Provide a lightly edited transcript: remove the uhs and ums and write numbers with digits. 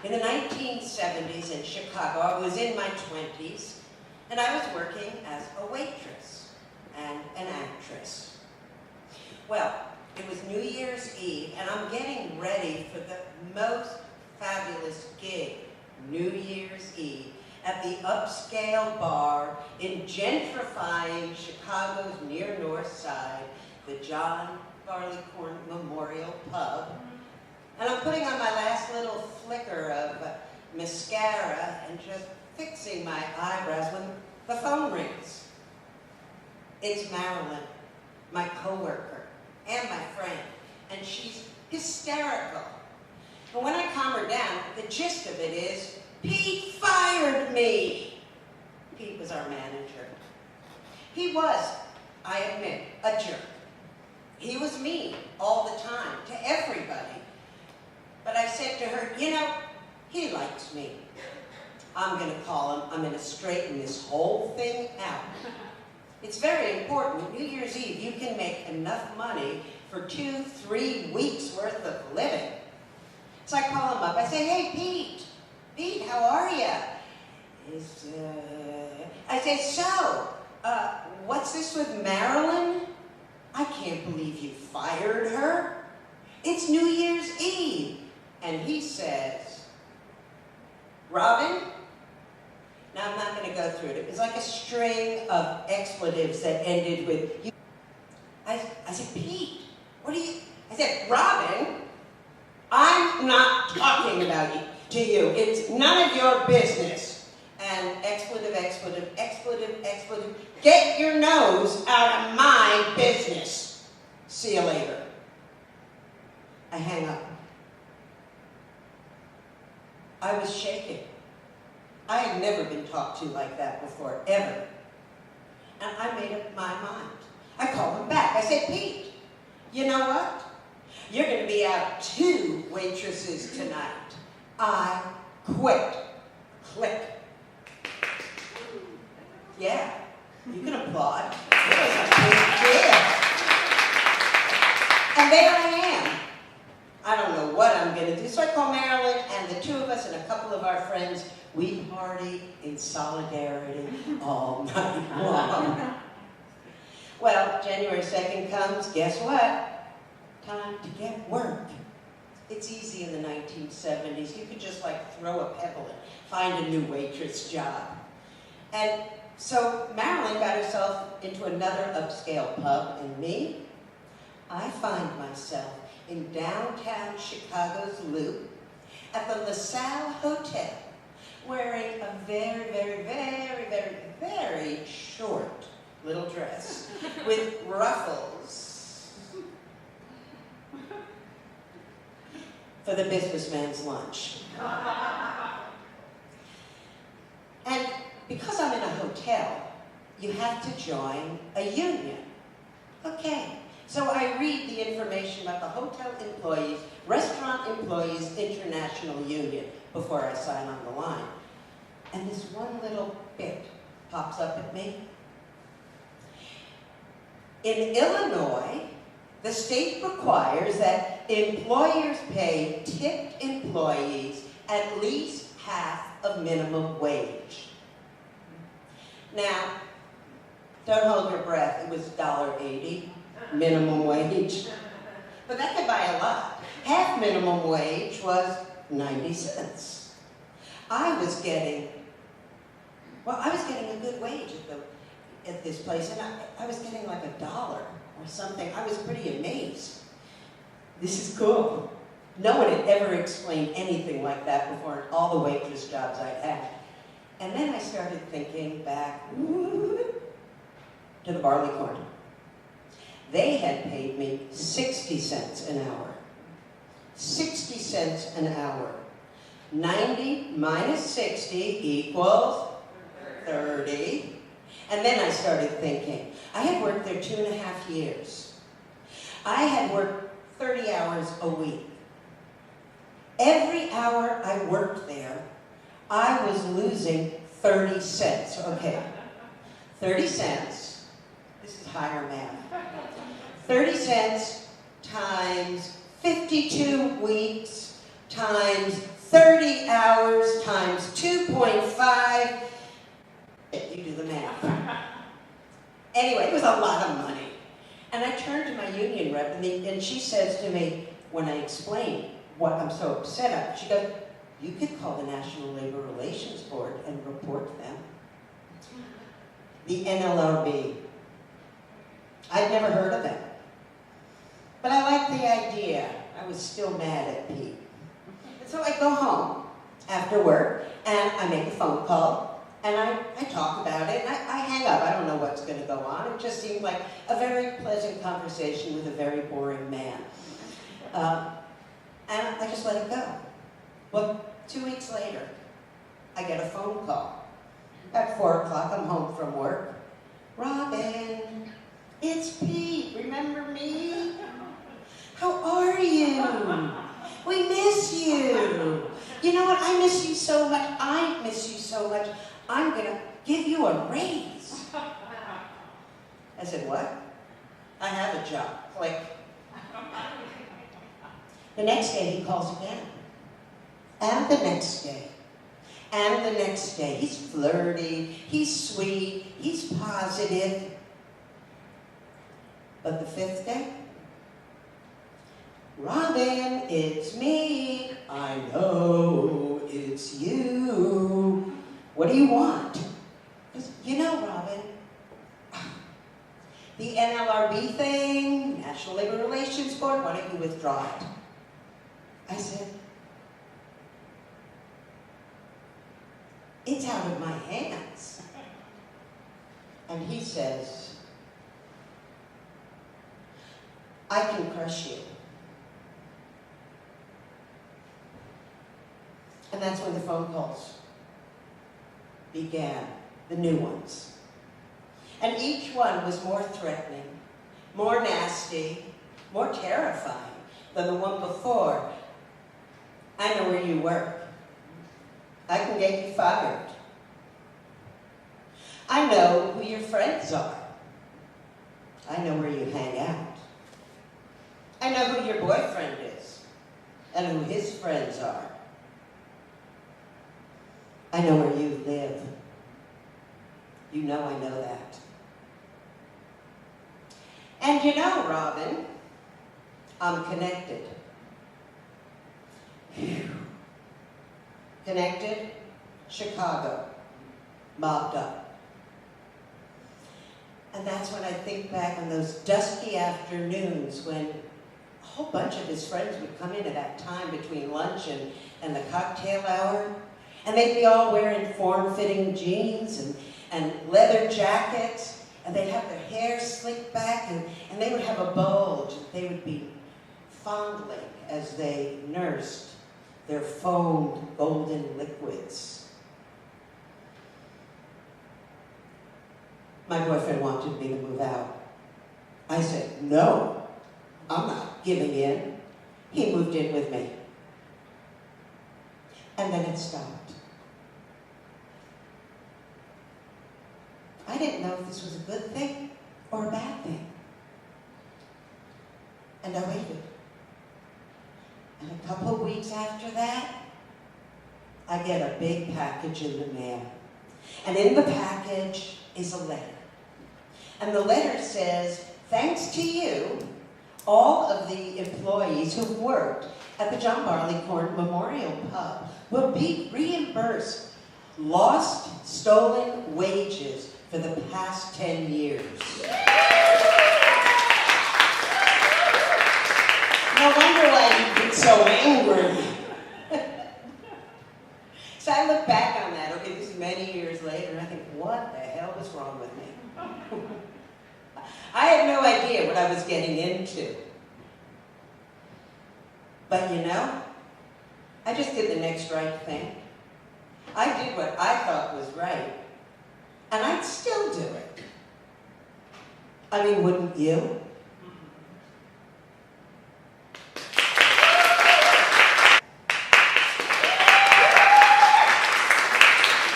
In the 1970s in Chicago, I was in my 20s, and I was working as a waitress and an actress. Well, it was New Year's Eve, and I'm getting ready for the most fabulous gig, New Year's Eve, at the upscale bar in gentrifying Chicago's near north side, the John Barleycorn Memorial Pub. And I'm putting on my last little flicker of mascara and just fixing my eyebrows when the phone rings. It's Marilyn, my coworker and my friend, and she's hysterical. But when I calm her down, the gist of it is, Pete fired me. Pete was our manager. He was, I admit, a jerk. He was mean all the time to everybody. But I said to her, you know, he likes me. I'm going to call him. I'm going to straighten this whole thing out. It's very important. New Year's Eve, you can make enough money for 2-3 weeks worth of living. So I call him up. I say, hey, Pete. Pete, how are you? I say, so, what's this with Marilyn? I can't believe you fired her. It's New Year's Eve. And he says, Robin? Now I'm not going to go through it. It was like a string of expletives that ended with, you. I said, Pete, what are you? I said, Robin, I'm not talking about you. To you. It's none of your business. And expletive, expletive, expletive, expletive. Get your nose out of my business. See you later. I hang up. I was shaking. I had never been talked to like that before, ever. And I made up my mind. I called him back. I said, Pete, you know what? You're going to be out 2 waitresses tonight. I quit. Click. Yeah, you can applaud. It was a big deal. And there I am. I don't know what I'm going to do. So I call Marilyn, and the 2 of us and a couple of our friends, we party in solidarity all night long. Well, January 2nd comes, guess what? Time to get work. It's easy in the 1970s. You could just like throw a pebble and find a new waitress job. And so Marilyn got herself into another upscale pub, and me, I find myself in downtown Chicago's Loop at the LaSalle Hotel, wearing a very, very, very, very, very short little dress with ruffles for the businessman's lunch. And because I'm in a hotel, you have to join a union. Okay, so I read the information about the Hotel Employees, Restaurant Employees International Union before I sign on the line. And this one little bit pops up at me. In Illinois, the state requires that employers pay tipped employees at least half of minimum wage. Now, don't hold your breath. It was $1.80 minimum wage. But that could buy a lot. Half minimum wage was 90 cents. I was getting a good wage at this place, and I was getting like $1 or something. I was pretty amazed. This is cool. No one had ever explained anything like that before in all the waitress jobs I'd had. And then I started thinking back to the Barleycorn. They had paid me 60 cents an hour. 60 cents an hour. 90 minus 60 equals 30. And then I started thinking, I had worked there 2.5 years. I had worked 30 hours a week. Every hour I worked there, I was losing 30 cents. Okay, 30 cents, this is higher math. 30 cents times 52 weeks times 30 hours times 2.5. You do the math. Anyway, it was a lot of money. And I turned to my union rep, and she says to me, when I explained what I'm so upset about, she goes, you could call the National Labor Relations Board and report them. The NLRB. I'd never heard of them. But I liked the idea. I was still mad at Pete. And so I go home after work, and I make a phone call, and I talk about it, and I hang up. I don't know what's going to go on. It just seemed like a very pleasant conversation with a very boring man. And I just let it go. Well, 2 weeks later, I get a phone call. At 4 o'clock, I'm home from work. Robin, it's Pete. Remember me? How are you? We miss you. You know what? I miss you so much. I miss you so much. I'm going to give you a raise. I said, what? I have a job. Click. The next day, he calls again. And the next day. And the next day. He's flirty. He's sweet. He's positive. But the fifth day, Robin, it's me. I know it's you. What do you want? Because, you know, Robin, the NLRB thing, National Labor Relations Board, why don't you withdraw it? I said, it's out of my hands. And he says, I can crush you. And that's when the phone calls began, the new ones. And each one was more threatening, more nasty, more terrifying than the one before. I know where you work. I can get you fired. I know who your friends are. I know where you hang out. I know who your boyfriend is and who his friends are. I know where you live. You know I know that. And you know, Robin, I'm connected. Whew. Connected, Chicago, mobbed up. And that's when I think back on those dusky afternoons when a whole bunch of his friends would come in at that time between lunch and the cocktail hour. And they'd be all wearing form-fitting jeans and leather jackets, and they'd have their hair slicked back, and they would have a bulge that they would be fondling as they nursed their foamed golden liquids. My boyfriend wanted me to move out. I said, no, I'm not giving in. He moved in with me. And then it stopped. I didn't know if this was a good thing or a bad thing. And I waited. And a couple of weeks after that, I get a big package in the mail. And in the package is a letter. And the letter says, thanks to you, all of the employees who've worked at the John Barleycorn Memorial Pub will be reimbursed lost, stolen wages for the past 10 years. No wonder why he gets so angry. So I look back on that, okay, this is many years later, and I think, what the hell was wrong with me? I had no idea what I was getting into. But you know, I just did the next right thing. I did what I thought was right. And I'd still do it. I mean, wouldn't you?